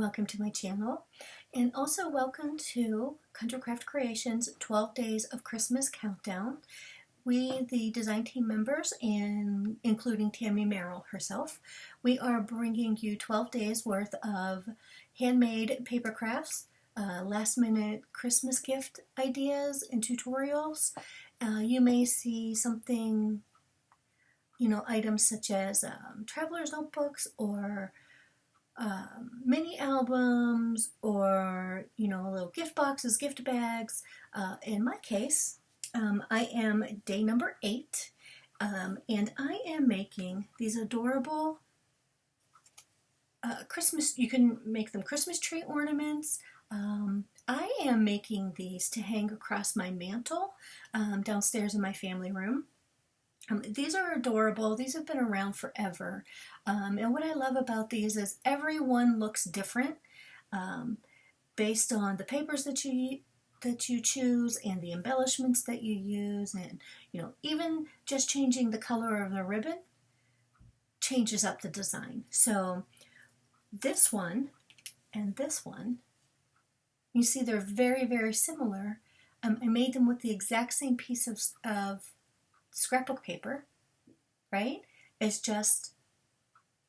welcome to my channel, and also welcome to Country Craft Creations 12 Days of Christmas Countdown. We, the design team members, and including Tammy Merrill herself, we are bringing you 12 days worth of handmade paper crafts, last minute Christmas gift ideas and tutorials. You may see something, items such as traveler's notebooks or mini albums or little gift boxes, gift bags. In my case, I am day number 8, and I am making these adorable Christmas, you can make them Christmas tree ornaments. I am making these to hang across my mantle downstairs in my family room. These are adorable. These have been around forever. And what I love about these is every one looks different based on the papers that you choose and the embellishments that you use, and even just changing the color of the ribbon changes up the design. So this one and this one, you see they're very, very similar. I made them with the exact same piece of scrapbook paper, right? It's just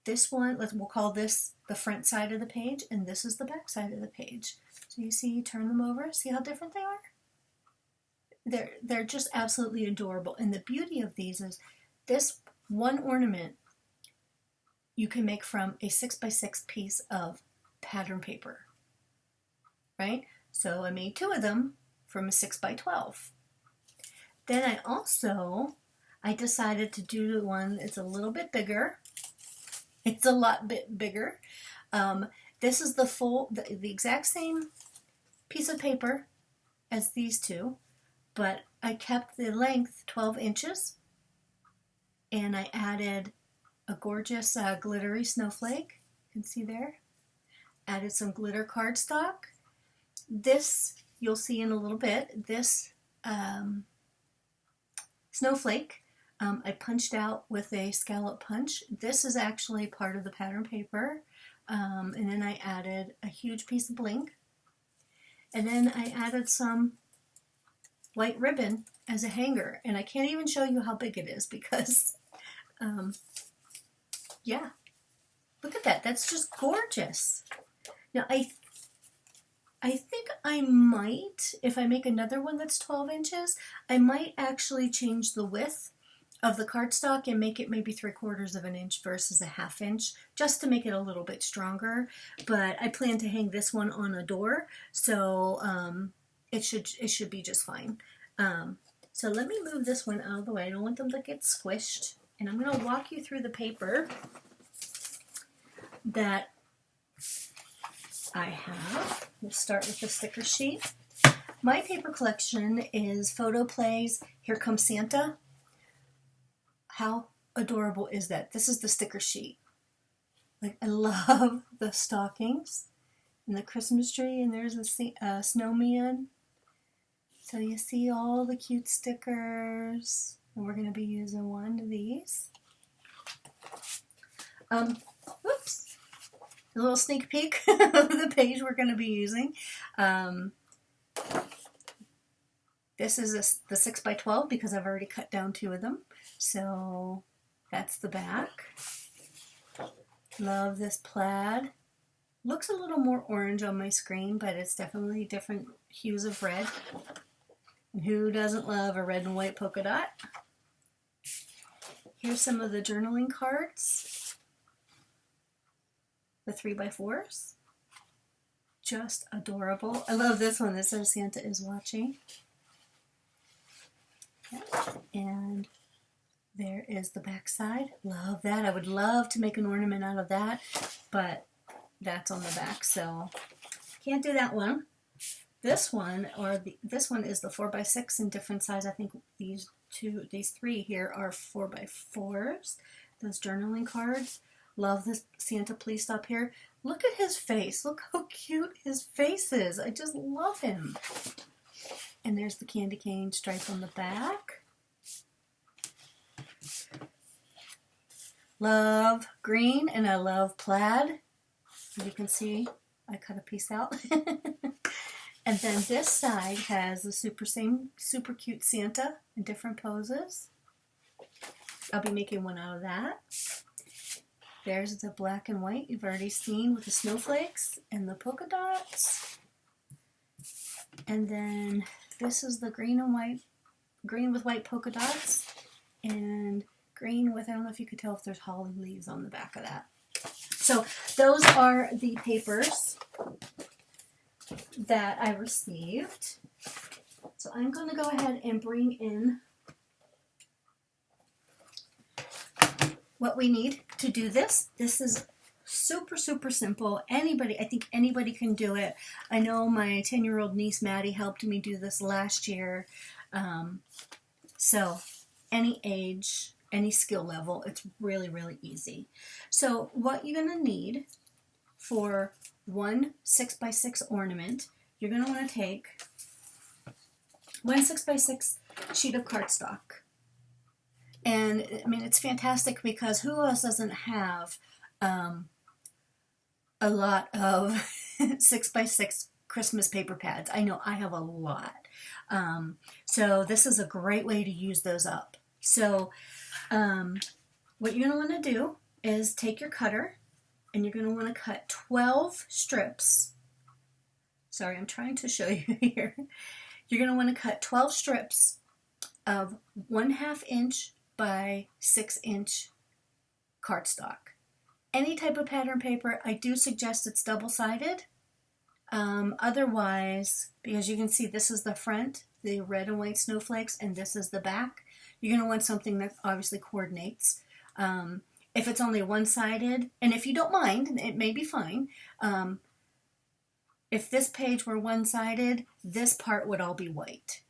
this one, we'll call this the front side of the page, and this is the back side of the page. So you see, you turn them over, see how different they are? They're just absolutely adorable. And the beauty of these is this one ornament you can make from a 6x6 piece of pattern paper, right? So I made 2 of them from a 6x12. Then I decided to do one that's a little bit bigger. It's a lot bit bigger. This is the exact same piece of paper as these 2, but I kept the length 12 inches, and I added a gorgeous glittery snowflake. You can see there. Added some glitter cardstock. This, you'll see in a little bit, this snowflake I punched out with a scallop punch. This is actually part of the pattern paper. And then I added a huge piece of bling. And then I added some white ribbon as a hanger. And I can't even show you how big it is because, yeah, look at that. That's just gorgeous. Now, I think I might, if I make another one that's 12 inches, I might actually change the width of the cardstock and make it maybe 3/4 of an inch versus a 1/2 inch, just to make it a little bit stronger. But I plan to hang this one on a door, so it should be just fine. So let me move this one out of the way. I don't want them to get squished. And I'm going to walk you through the paper that I have. We'll start with the sticker sheet. My paper collection is Photo Plays Here Comes Santa. How adorable is that? This is the sticker sheet. Like, I love the stockings and the Christmas tree, and there's a snowman. So you see all the cute stickers, and we're going to be using one of these. Whoops. A little sneak peek of the page we're going to be using. This is the 6x12 because I've already cut down 2 of them. So that's the back. Love this plaid. Looks a little more orange on my screen, but it's definitely different hues of red. And who doesn't love a red and white polka dot? Here's some of the journaling cards. The 3x4s. Just adorable. I love this one. This says Santa is watching. Yeah. And there is the back side. Love that. I would love to make an ornament out of that, but that's on the back, so can't do that one. This one, this one is the 4x6 in different size. I think these 3 here are 4x4s. Those journaling cards. Love this Santa, please stop here. Look at his face. Look how cute his face is. I just love him. And there's the candy cane stripe on the back. Love green and I love plaid. As you can see, I cut a piece out. And then this side has the super cute Santa in different poses. I'll be making one out of that. There's the black and white you've already seen with the snowflakes and the polka dots. And then this is the green with white polka dots, and green with, I don't know if you could tell if there's holly leaves on the back of that. So those are the papers that I received. So I'm going to go ahead and bring in what we need to do this. This is super simple. I think anybody can do it. I know my 10-year-old niece Maddie helped me do this last year. So any age, any skill level, it's really easy. So what you're going to need for one 6x6 ornament, you're going to want to take one 6x6 sheet of cardstock. And I mean, it's fantastic because who else doesn't have a lot of 6x6 Christmas paper pads? I know I have a lot. So this is a great way to use those up. So what you're going to want to do is take your cutter and you're going to want to cut 12 strips. Sorry, I'm trying to show you here. You're going to want to cut 12 strips of 1/2 inch by 6 inch cardstock. Any type of pattern paper, I do suggest it's double-sided. Otherwise, because you can see this is the front, the red and white snowflakes, and this is the back, you're going to want something that obviously coordinates. If it's only one-sided, and if you don't mind, it may be fine. If this page were one-sided, this part would all be white.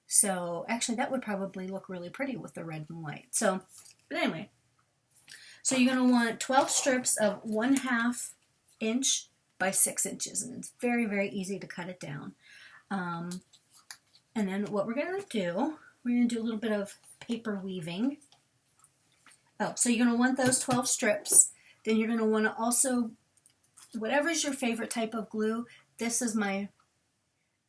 So actually that would probably look really pretty with the red and white. So, but anyway, so you're going to want 12 strips of 1/2 inch by 6 inches, and it's very easy to cut it down. And then what we're going to do, we're going to do a little bit of paper weaving. Oh, so you're going to want those 12 strips. Then you're going to want to also, whatever's your favorite type of glue, this is my,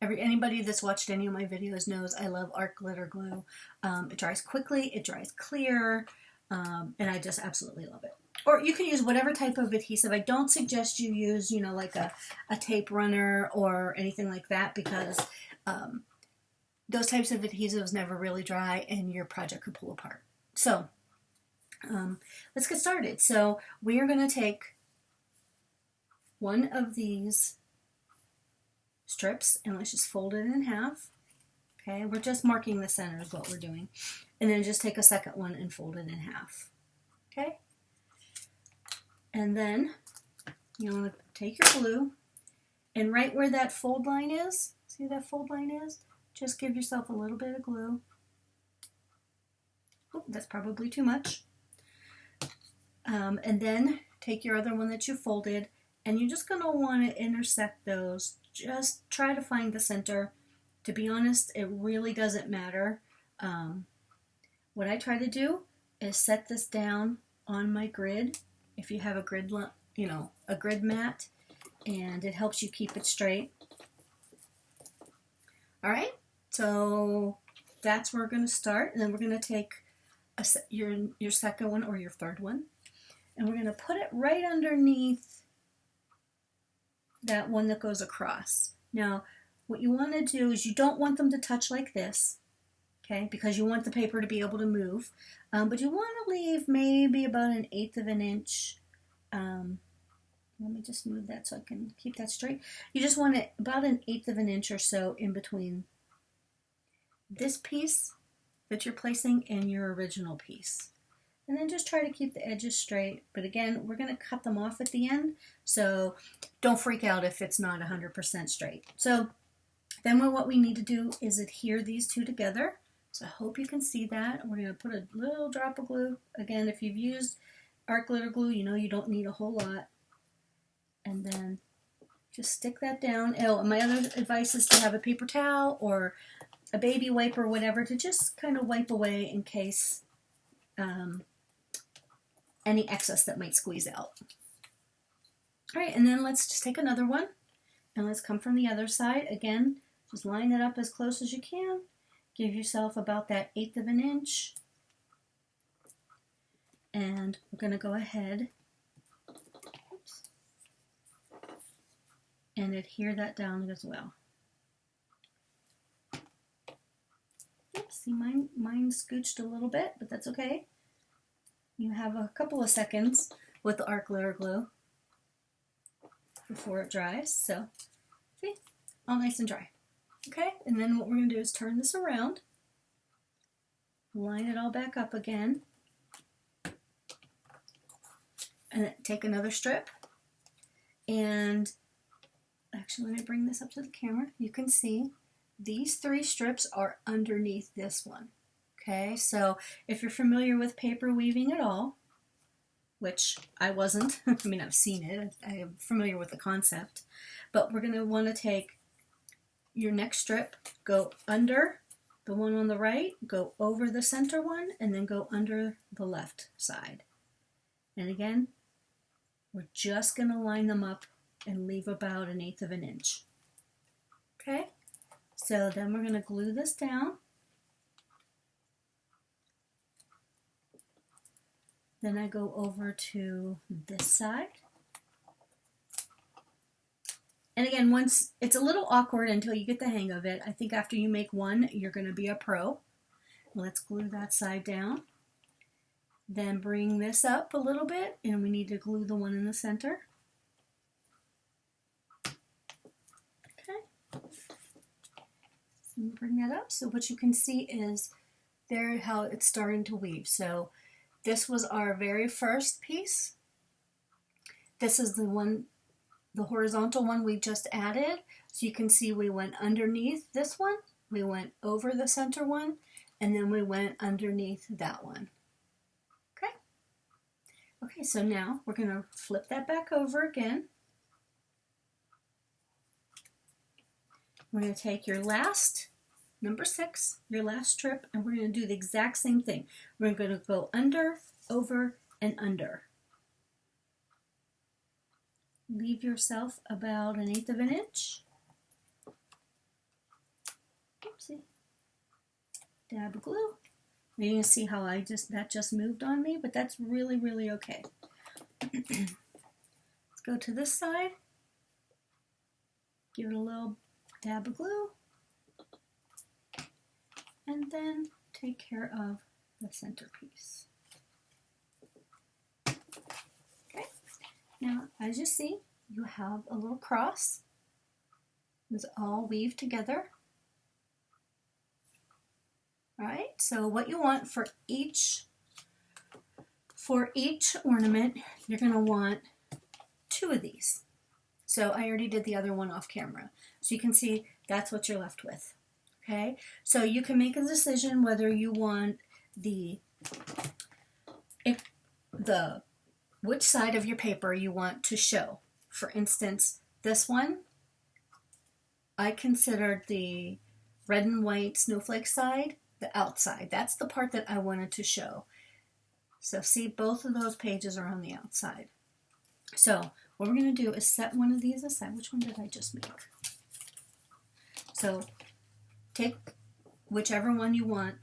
anybody that's watched any of my videos knows I love art glitter glue. It dries quickly, it dries clear, and I just absolutely love it. Or you can use whatever type of adhesive. I don't suggest you use, like a tape runner or anything like that, because those types of adhesives never really dry and your project could pull apart. So let's get started. So we are going to take one of these strips and let's just fold it in half. Okay, we're just marking the center is what we're doing. And then just take a second one and fold it in half. Okay? And then you want to take your glue and right where that fold line is, see where that fold line is? Just give yourself a little bit of glue. Oh, that's probably too much. And then take your other one that you folded and you're just going to want to intersect those. Just try to find the center. To be honest, it really doesn't matter. What I try to do is set this down on my grid. If you have a grid, a grid mat, and it helps you keep it straight. All right, so that's where we're going to start, and then we're going to take your second one or your third one, and we're going to put it right underneath that one that goes across. Now, what you want to do is you don't want them to touch like this, okay, because you want the paper to be able to move, but you want to leave maybe about 1/8 of an inch. Let me just move that so I can keep that straight. You just want it about 1/8 of an inch or so in between this piece that you're placing and your original piece. And then just try to keep the edges straight. But again, we're going to cut them off at the end, so don't freak out if it's not 100% straight. So then what we need to do is adhere these two together. So I hope you can see that. We're going to put a little drop of glue. Again, if you've used art glitter glue, you know you don't need a whole lot. And then just stick that down. Oh, and my other advice is to have a paper towel or a baby wipe or whatever to just kind of wipe away in case any excess that might squeeze out. All right, and then let's just take another one And let's come from the other side. Again, just line it up as close as you can. Give yourself about that 1/8 of an inch. And we're going to go ahead and adhere that down as well. Oops, see, mine scooched a little bit, but that's okay. You have a couple of seconds with the art glitter glue before it dries. So, see, all nice and dry. Okay, and then what we're going to do is turn this around, line it all back up again, and take another strip. And actually, let me bring this up to the camera. You can see these 3 strips are underneath this one. Okay, so if you're familiar with paper weaving at all, which I wasn't, I mean, I've seen it, I am familiar with the concept, but we're going to want to take your next strip, go under the one on the right, go over the center one, and then go under the left side. And again, we're just going to line them up and leave about 1/8 of an inch. Okay, so then we're going to glue this down. Then I go over to this side. And again, once it's a little awkward until you get the hang of it. I think after you make one, you're going to be a pro. Let's glue that side down. Then bring this up a little bit, and we need to glue the one in the center. Okay. So bring that up. So what you can see is there how it's starting to weave. So this was our very first piece. This is the one, the horizontal one we just added. So you can see we went underneath this one, we went over the center one, and then we went underneath that one. Okay? Okay, so now we're going to flip that back over again. We're going to take your last, number 6, your last strip, and we're going to do the exact same thing. We're going to go under, over, and under. Leave yourself about 1/8 of an inch. Oopsie. Dab of glue. You can see how that just moved on me, but that's really, really okay. Let's go to this side. Give it a little dab of glue. And then take care of the centerpiece. Okay. Now, as you see, you have a little cross. It's all weaved together. All right, so what you want for each ornament, you're going to want 2 of these. So I already did the other one off camera. So you can see that's what you're left with. Okay, so you can make a decision whether you want which side of your paper you want to show. For instance, this one, I considered the red and white snowflake side the outside. That's the part that I wanted to show. So see, both of those pages are on the outside. So what we're going to do is set one of these aside. Which one did I just make? So take whichever one you want.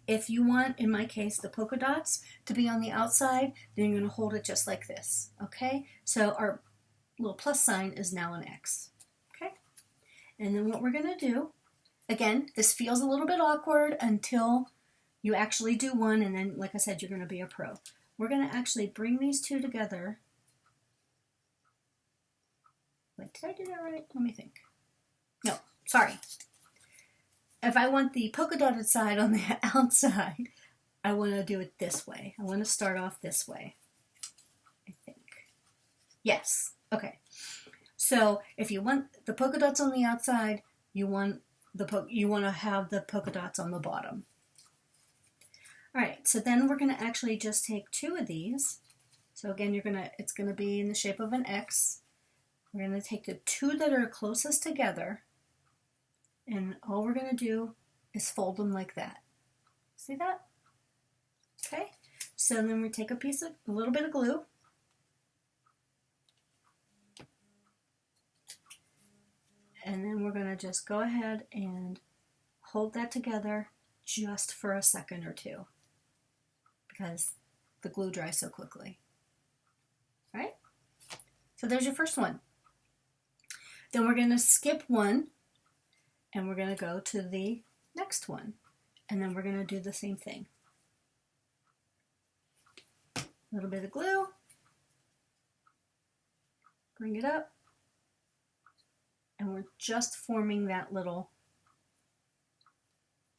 If you want, in my case, the polka dots to be on the outside, then you're going to hold it just like this. Okay? So our little plus sign is now an X. Okay? And then what we're going to do, again, this feels a little bit awkward until you actually do one, and then, like I said, you're going to be a pro. We're going to actually bring these 2 together. Wait, did I do that right? Let me think. No, sorry. If I want the polka dotted side on the outside, I want to do it this way. I want to start off this way, I think. Yes, okay. So if you want the polka dots on the outside, you want to have the polka dots on the bottom. All right, so then we're going to actually just take 2 of these. So again, it's going to be in the shape of an X. We're going to take the 2 that are closest together, and all we're going to do is fold them like that. See that? Okay, so then we take a little bit of glue, And then we're going to just go ahead and hold that together just for a second or two because the glue dries so quickly. All right? So there's your first one. Then we're going to skip one and we're going to go to the next one. And then we're going to do the same thing. A little bit of glue. Bring it up. And we're just forming that little,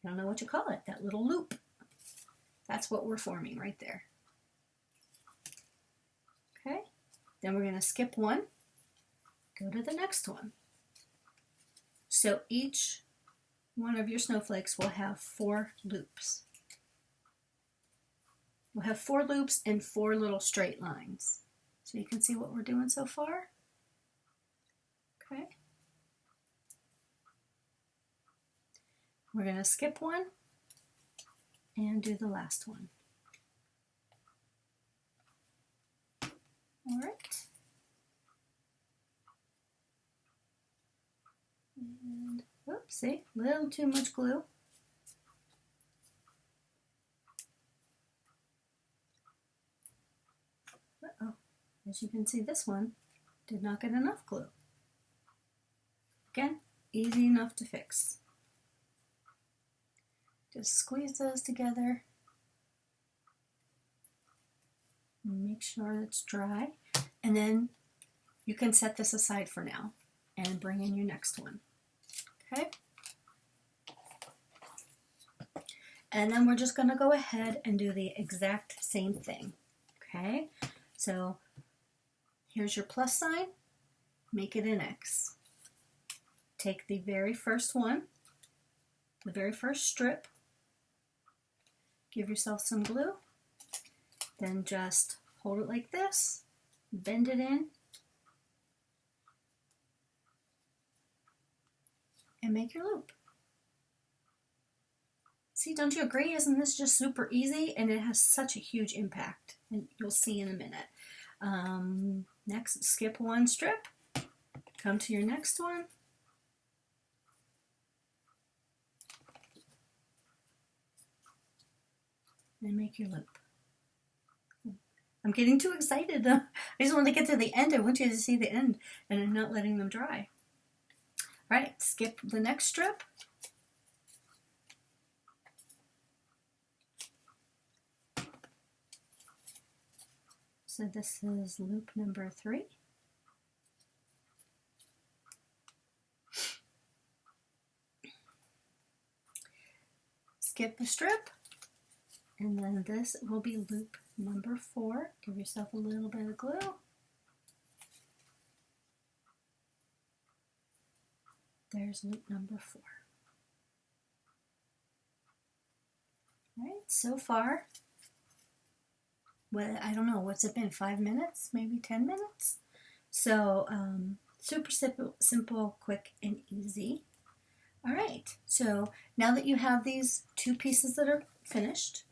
I don't know what you call it, that little loop. That's what we're forming right there. Okay, then we're going to skip one, go to the next one. So each one of your snowflakes will have 4 loops. We'll have 4 loops and 4 little straight lines. So you can see what we're doing so far. Okay. We're going to skip one and do the last one. All right. And, oops, see, a little too much glue. Uh-oh, as you can see, this one did not get enough glue. Again, easy enough to fix. Just squeeze those together. Make sure it's dry. And then you can set this aside for now and bring in your next one. Okay? And then we're just going to go ahead and do the exact same thing. Okay? So here's your plus sign. Make it an X. Take the very first one, the very first strip. Give yourself some glue. Then just hold it like this. Bend it in. And make your loop. See, don't you agree? Isn't this just super easy? And it has such a huge impact. And you'll see in a minute. Next, skip one strip. Come to your next one. And make your loop. I'm getting too excited. I just want to get to the end. I want you to see the end. And I'm not letting them dry. All right, skip the next strip. So this is loop number 3. Skip a strip, and then this will be loop number 4. Give yourself a little bit of glue. There's loop number 4. All right, so far, well, I don't know, what's it been, 5 minutes, maybe 10 minutes? So super simple, quick, and easy. All right, so now that you have these 2 pieces that are finished,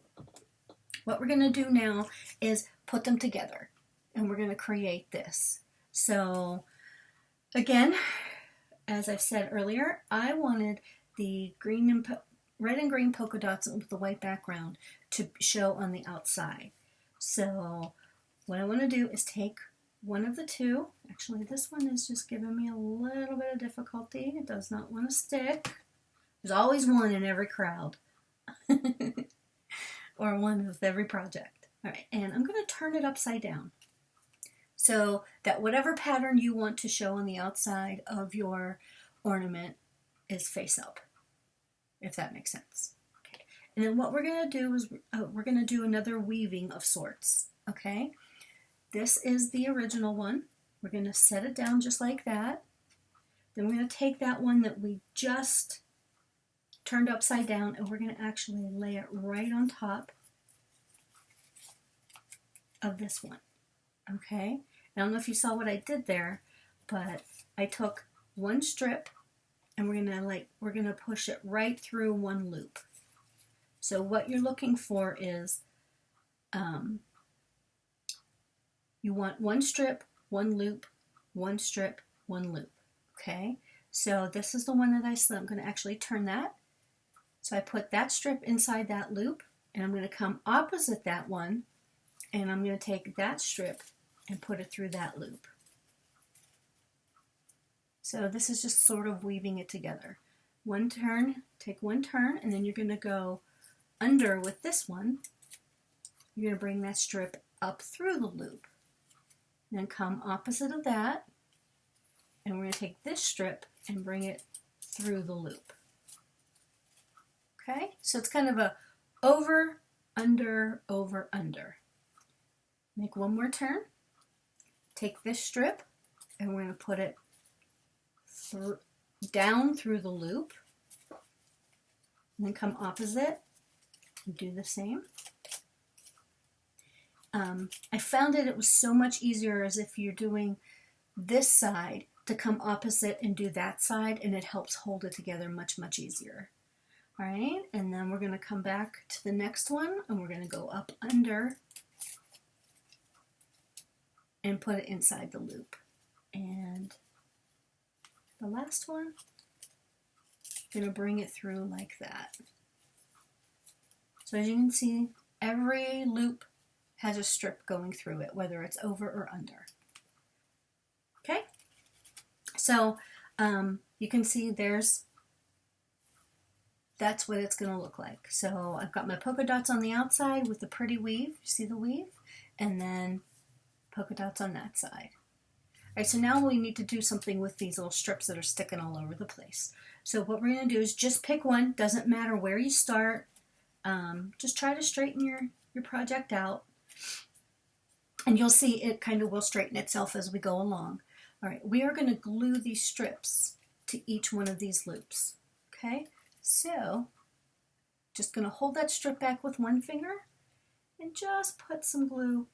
what we're going to do now is put them together, and we're going to create this. So again, as I've said earlier, I wanted the red and green polka dots with the white background to show on the outside. So what I want to do is take one of the 2. Actually, this one is just giving me a little bit of difficulty. It does not want to stick. There's always one in every crowd. Or one of every project. All right, and I'm going to turn it upside down so that whatever pattern you want to show on the outside of your ornament is face up, if that makes sense. Okay. And then what we're going to do is we're going to do another weaving of sorts. Okay, this is the original one. We're going to set it down just like that. Then we're going to take that one that we just turned upside down, and we're going to actually lay it right on top of this one. Okay, I don't know if you saw what I did there, but I took one strip and we're gonna push it right through one loop. So what you're looking for is you want one strip, one loop, one strip, one loop. Okay, So this is the one that I slit. I'm going to actually turn that. So I put that strip inside that loop, and I'm going to come opposite that one, and I'm going to take that strip and put it through that loop. So this is just sort of weaving it together. One turn, take one turn, and then you're going to go under with this one. You're going to bring that strip up through the loop. Then come opposite of that, and we're going to take this strip and bring it through the loop. Okay, so it's kind of a over, under, over, under. Make one more turn. Take this strip, and we're going to put it down through the loop, and then come opposite and do the same. I found that it was so much easier as if you're doing this side to come opposite and do that side, and it helps hold it together much, much easier. All right, and then we're going to come back to the next one, and we're going to go up under and put it inside the loop. And the last one, I'm going to bring it through like that. So as you can see, every loop has a strip going through it, whether it's over or under. Okay, so you can see that's what it's going to look like. So I've got my polka dots on the outside with the pretty weave. You see the weave? And then polka dots on that side. All right, so now we need to do something with these little strips that are sticking all over the place. So what we're going to do is just pick one. Doesn't matter where you start. Just try to straighten your project out. And you'll see it kind of will straighten itself as we go along. All right, we are going to glue these strips to each one of these loops. Okay, so just going to hold that strip back with one finger and just put some glue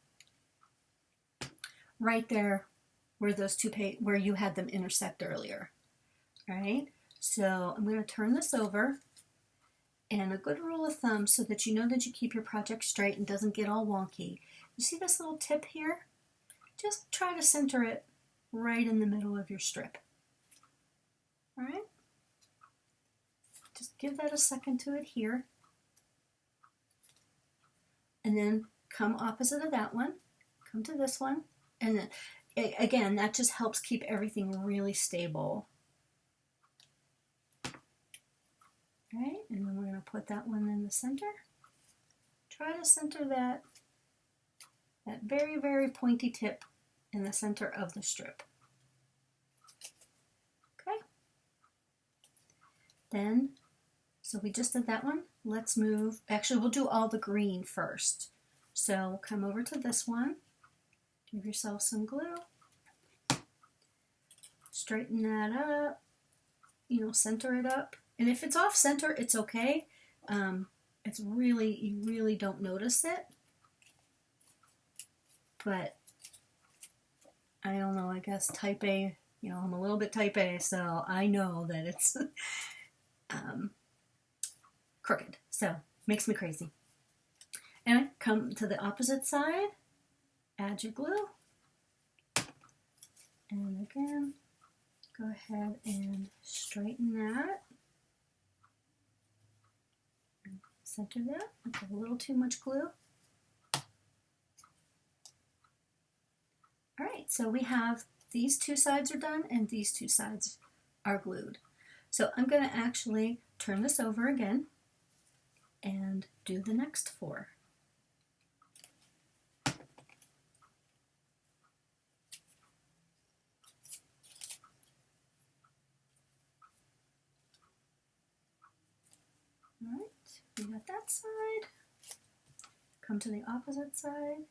right there where those where you had them intersect earlier. All right, so I'm going to turn this over, and a good rule of thumb so that you know that you keep your project straight and doesn't get all wonky. You see this little tip here? Just try to center it right in the middle of your strip. All right, just give that a second to adhere, and then come opposite of that one, come to this one, and then again, that just helps keep everything really stable. All right, and then we're going to put that one in the center. Try to center that very, very pointy tip in the center of the strip. Okay. Then, so we just did that one. Let's move. Actually, we'll do all the green first. So come over to this one. Give yourself some glue. Straighten that up. Center it up. And if it's off center, it's okay. It's really, you really don't notice it. But I don't know, I guess type A, I'm a little bit type A, so I know that it's crooked. So makes me crazy. And come to the opposite side, add your glue. And again, go ahead and straighten that. Center that with a little too much glue. All right, so we have these two sides are done and these two sides are glued. So I'm going to actually turn this over again and do the next four. All right, we got that side. Come to the opposite side.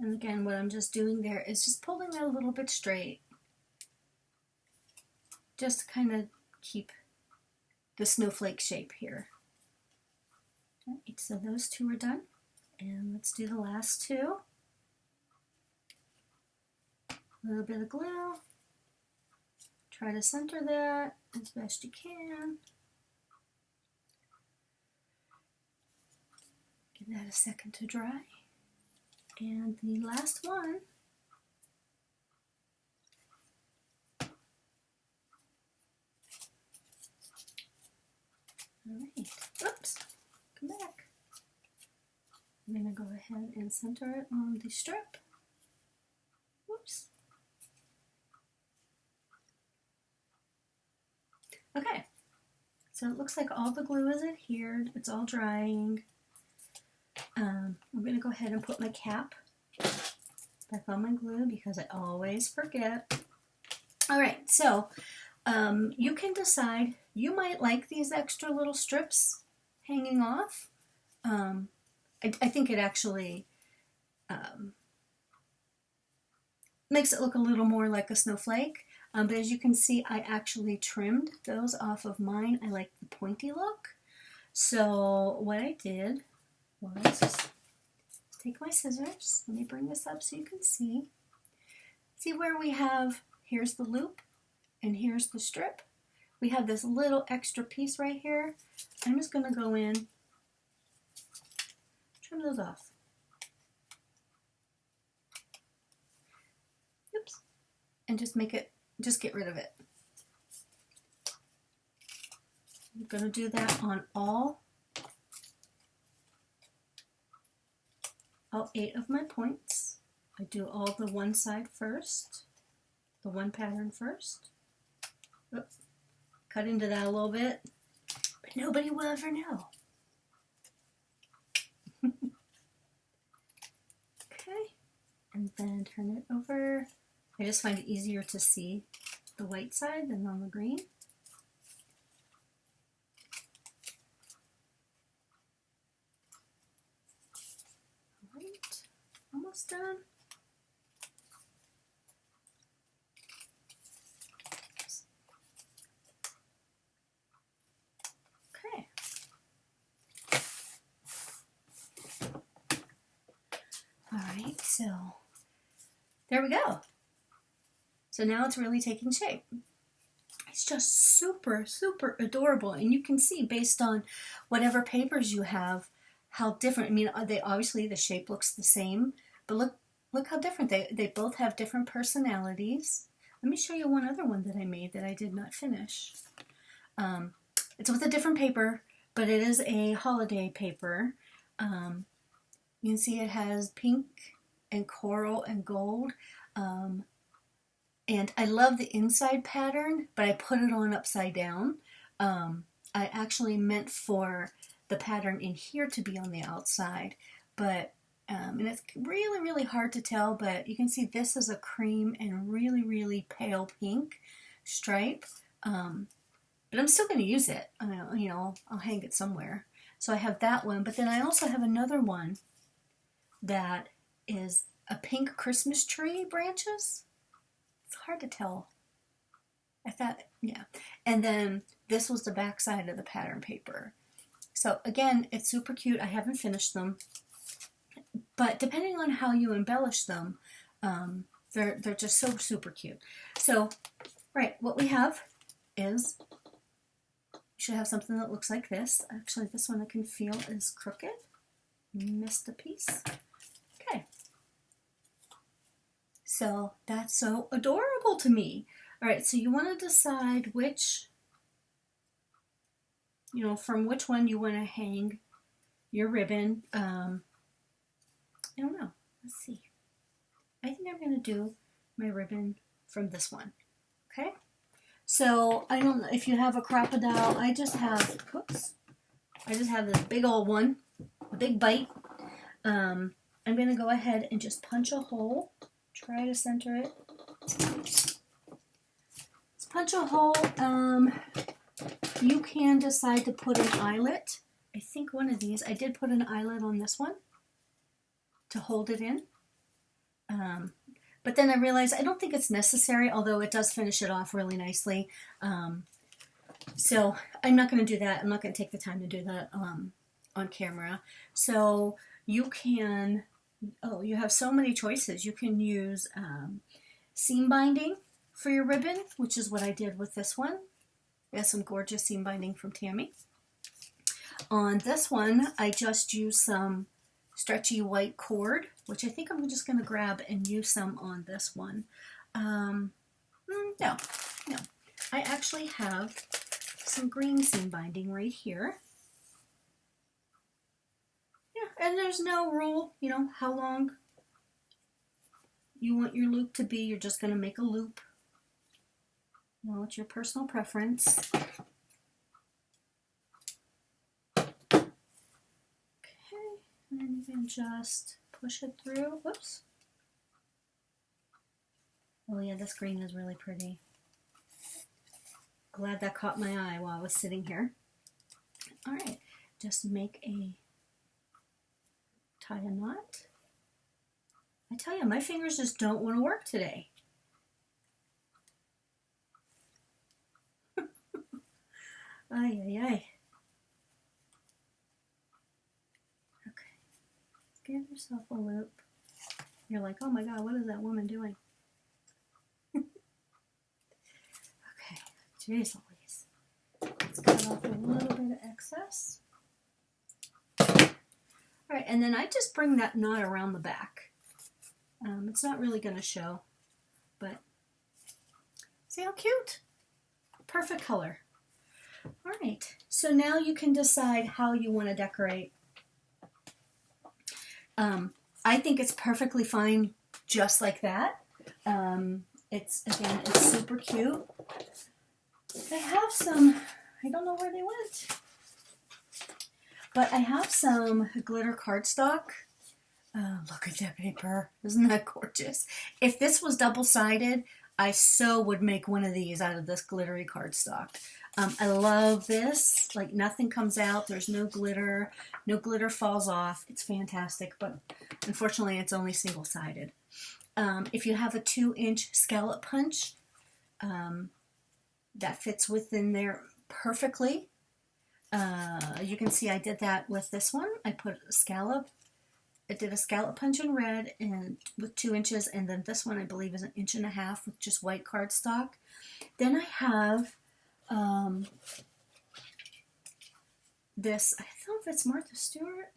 And again, what I'm just doing there is just pulling it a little bit straight. Just to kind of keep the snowflake shape here. All right, so those two are done. And let's do the last two. A little bit of glue. Try to center that as best you can. Give Give that a second to dry. And the last one. All right, oops, come back. I'm going to go ahead and center it on the strip. Whoops. Okay, so it looks like all the glue is adhered. It's all drying. I'm going to go ahead and put my cap back on my glue because I always forget. All right, so you can decide. You might like these extra little strips hanging off. I think it actually makes it look a little more like a snowflake. But as you can see, I actually trimmed those off of mine. I like the pointy look. So what I did was take my scissors. Let me bring this up so you can see. See where we have, here's the loop and here's the strip. We have this little extra piece right here. I'm just going to go in, trim those off. Oops. And just make it, just get rid of it. I'm going to do that on all 8 of my points. I do all the one side first, the one pattern first. Oops. Cut into that a little bit, but nobody will ever know. Okay, and then turn it over. I just find it easier to see the white side than on the green. All right, almost done. Alright, so there we go. So now it's really taking shape. It's just super, super adorable. And you can see based on whatever papers you have, how different. I mean, they obviously the shape looks the same, but look how different. They both have different personalities. Let me show you one other one that I made that I did not finish. It's with a different paper, but it is a holiday paper. You can see it has pink and coral and gold. And I love the inside pattern, but I put it on upside down. I actually meant for the pattern in here to be on the outside, but and it's really, really hard to tell, but you can see this is a cream and really, really pale pink stripe. But I'm still going to use it. You know, I'll hang it somewhere. So I have that one, but then I also have another one that is a pink Christmas tree branches. It's hard to tell. I thought, yeah. And then this was the back side of the pattern paper. So again, it's super cute. I haven't finished them, but depending on how you embellish them, they're just so super cute. So, right, what we have is, you should have something that looks like this. Actually, this one I can feel is crooked. Missed a piece. Okay. So that's so adorable to me. All right, so you want to decide which, you know, from which one you want to hang your ribbon. I don't know. Let's see. I think I'm going to do my ribbon from this one. Okay. So I don't know if you have a crocodile. I just have, whoops. I just have this big old one, a big bite. I'm going to go ahead and just punch a hole. Try to center it. Let's punch a hole. You can decide to put an eyelet. I think one of these, I did put an eyelet on this one to hold it in. But then I realized I don't think it's necessary, although it does finish it off really nicely. So I'm not going to do that. I'm not going to take the time to do that on camera. So you can, oh, you have so many choices. You can use seam binding for your ribbon, which is what I did with this one. We have some gorgeous seam binding from Tammy. On this one, I just used some stretchy white cord, which I think I'm just going to grab and use some on this one. No. I actually have some green seam binding right here. Yeah, and there's no rule, you know, how long you want your loop to be. You're just going to make a loop. Well, it's your personal preference. Okay, and you can just push it through. Whoops. Oh yeah, this green is really pretty. Glad that caught my eye while I was sitting here. All right, just tie a knot. I tell you, my fingers just don't want to work today. Ay, ay, ay. Okay, give yourself a loop. You're like, oh my God, what is that woman doing? Okay, jeez Louise. Let's cut off a little bit of excess. All right, and then I just bring that knot around the back. It's not really going to show, but see how cute? Perfect color. All right, so now you can decide how you want to decorate. I think it's perfectly fine just like that. It's super cute. I have some, I don't know where they went, but I have some glitter cardstock. Look at that paper. Isn't that gorgeous? If this was double-sided, I so would make one of these out of this glittery cardstock. I love this. Like, nothing comes out. There's no glitter. No glitter falls off. It's fantastic, but unfortunately, it's only single-sided. If you have a 2-inch scallop punch, that fits within there perfectly. You can see I did that with this one. I put a scallop. I did a scallop punch in red and with 2 inches, and then this one I believe is 1.5 inches with just white cardstock. Then I have this, I don't know if it's Martha Stewart.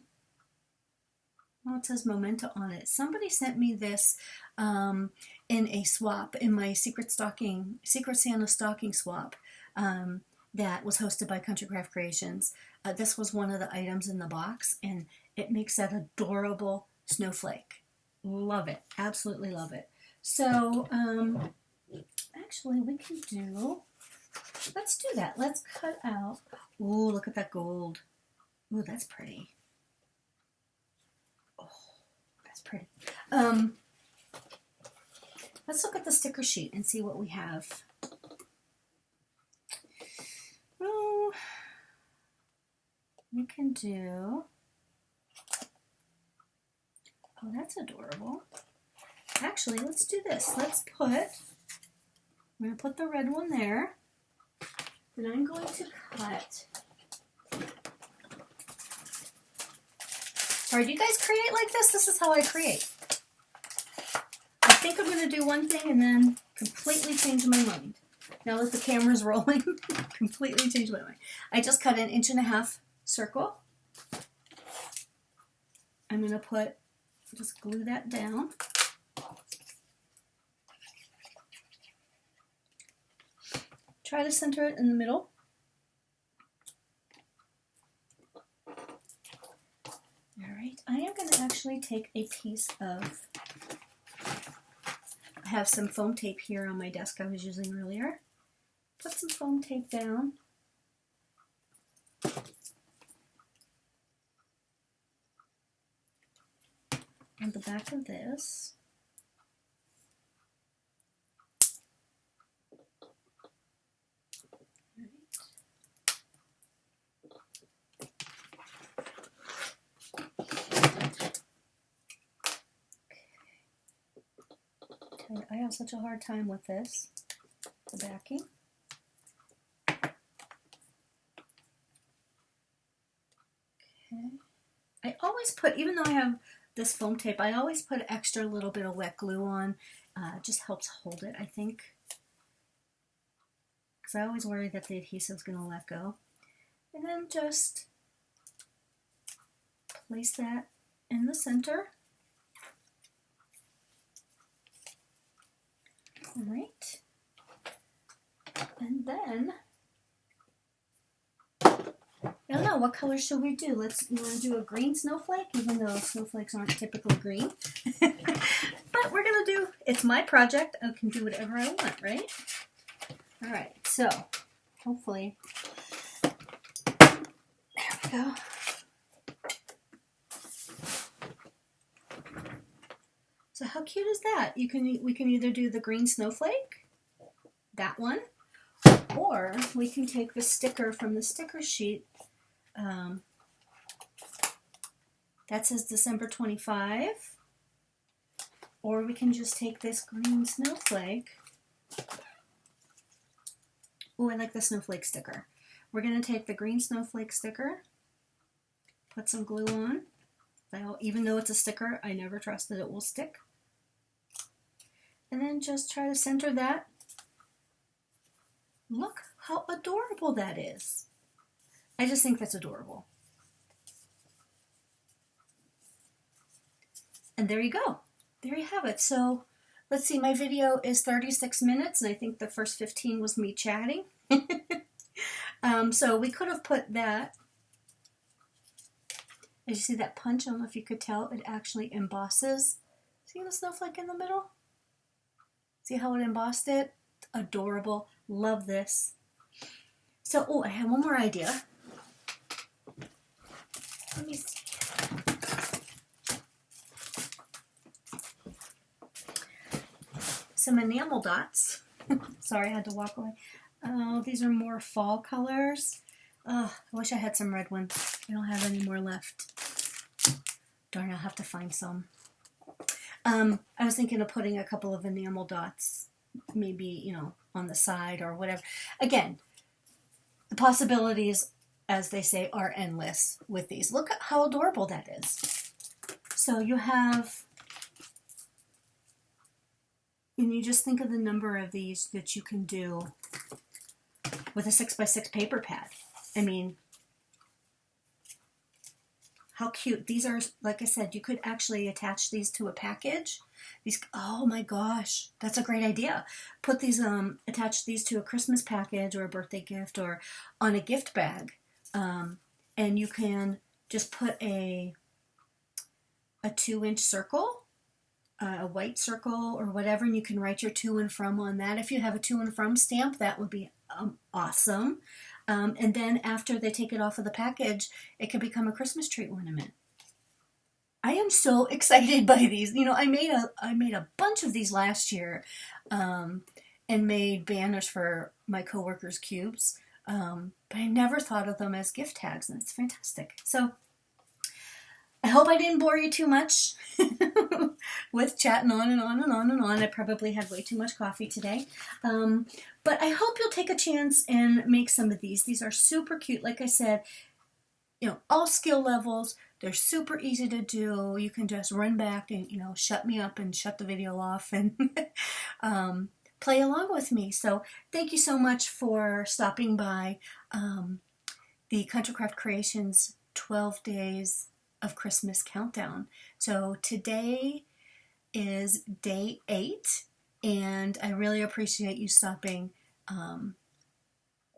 Oh, it says Memento on it. Somebody sent me this in a swap, in my Secret Santa stocking swap that was hosted by Country Craft Creations. This was one of the items in the box, and it makes that adorable snowflake. Love it. Absolutely love it. So, actually, we can let's do that. Let's cut out. Ooh, look at that gold. Ooh, that's pretty. Oh, that's pretty. Let's look at the sticker sheet and see what we have. Oh, we can do. Oh, that's adorable. Actually, let's do this. I'm going to put the red one there. Then I'm going to cut. All right, do you guys create like this? This is how I create. I think I'm going to do one thing and then completely change my mind. Now that the camera's rolling, completely change my mind. I just cut an 1.5 inch circle. I'm going to just glue that down. Try to center it in the middle. All right, I am going to actually take a piece of, I have some foam tape here on my desk I was using earlier. Put some foam tape down. On the back of this. Okay. I have such a hard time with this, the backing. Okay. I always put, even though I have this foam tape, I always put an extra little bit of wet glue on. It just helps hold it, I think. Because I always worry that the adhesive's going to let go. And then just place that in the center. All right. And then, I don't know, what color should we do? You want to do a green snowflake, even though snowflakes aren't typically green. But we're going to do, it's my project. I can do whatever I want, right? All right, so hopefully, there we go. So how cute is that? We can either do the green snowflake, that one, or we can take the sticker from the sticker sheet. That says December 25. Or we can just take this green snowflake. Oh, I like the snowflake sticker. We're going to take the green snowflake sticker, put some glue on. Even though it's a sticker, I never trust that it will stick. And then just try to center that. Look how adorable that is. I just think that's adorable. And there you go. There you have it. So let's see, my video is 36 minutes, and I think the first 15 was me chatting. So we could have put that, as you see that punch, I don't know if you could tell, it actually embosses. See the snowflake in the middle? See how it embossed it? Adorable. Love this. So, oh, I have one more idea. Let me see. Some enamel dots. Sorry, I had to walk away. Oh, these are more fall colors. Oh, I wish I had some red ones. I don't have any more left. Darn, I'll have to find some. I was thinking of putting a couple of enamel dots, maybe, on the side or whatever. Again, the possibilities, as they say, are endless with these. Look at how adorable that is. So you have, and you just think of the number of these that you can do with a 6x6 paper pad. I mean, how cute. These are, like I said, you could actually attach these to a package. Oh my gosh, that's a great idea. Put these, attach these to a Christmas package or a birthday gift or on a gift bag. And you can just put a 2-inch circle, a white circle or whatever, and you can write your to and from on that. If you have a to and from stamp, that would be awesome. And then after they take it off of the package, it can become a Christmas tree ornament. I am so excited by these. I made a bunch of these last year, and made banners for my coworkers' cubes. But I never thought of them as gift tags, and it's fantastic. So I hope I didn't bore you too much with chatting on and on and on and on. I probably had way too much coffee today. But I hope you'll take a chance and make some of these. These are super cute. Like I said, all skill levels. They're super easy to do. You can just run back and, shut me up and shut the video off and play along with me. So thank you so much for stopping by the Country Craft Creations 12 Days of Christmas Countdown. So today is day 8, and I really appreciate you stopping and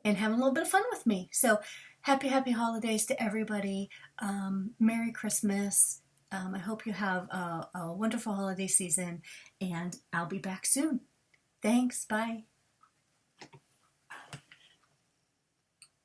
having a little bit of fun with me. So happy holidays to everybody. Merry Christmas. I hope you have a wonderful holiday season, and I'll be back soon. Thanks. Bye.